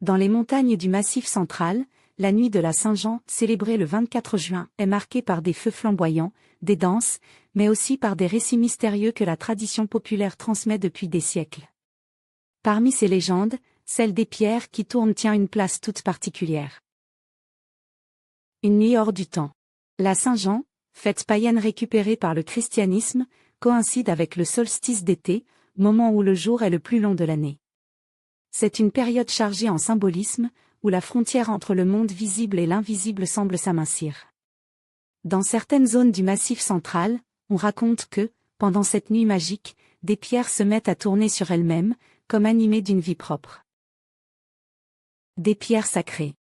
Dans les montagnes du Massif central, la nuit de la Saint-Jean, célébrée le 24 juin, est marquée par des feux flamboyants, des danses, mais aussi par des récits mystérieux que la tradition populaire transmet depuis des siècles. Parmi ces légendes, celle des pierres qui tournent tient une place toute particulière. Une nuit hors du temps. La Saint-Jean, fête païenne récupérée par le christianisme, coïncide avec le solstice d'été, moment où le jour est le plus long de l'année. C'est une période chargée en symbolisme, où la frontière entre le monde visible et l'invisible semble s'amincir. Dans certaines zones du Massif central, on raconte que, pendant cette nuit magique, des pierres se mettent à tourner sur elles-mêmes, comme animées d'une vie propre. Des pierres sacrées.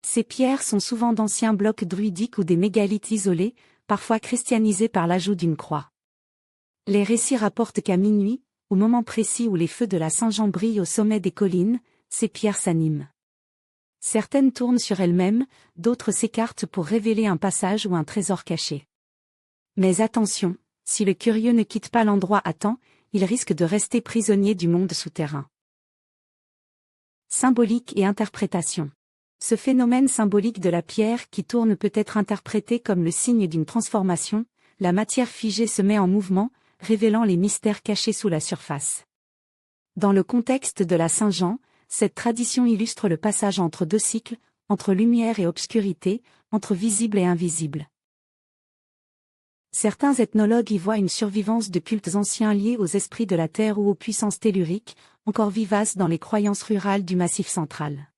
Ces pierres sont souvent d'anciens blocs druidiques ou des mégalithes isolés, parfois christianisés par l'ajout d'une croix. Les récits rapportent qu'à minuit, au moment précis où les feux de la Saint-Jean brillent au sommet des collines, ces pierres s'animent. Certaines tournent sur elles-mêmes, d'autres s'écartent pour révéler un passage ou un trésor caché. Mais attention, si le curieux ne quitte pas l'endroit à temps, il risque de rester prisonnier du monde souterrain. Symbolique et interprétation. Ce phénomène symbolique de la pierre qui tourne peut être interprété comme le signe d'une transformation, la matière figée se met en mouvement, révélant les mystères cachés sous la surface. Dans le contexte de la Saint-Jean, cette tradition illustre le passage entre deux cycles, entre lumière et obscurité, entre visible et invisible. Certains ethnologues y voient une survivance de cultes anciens liés aux esprits de la terre ou aux puissances telluriques, encore vivaces dans les croyances rurales du Massif central.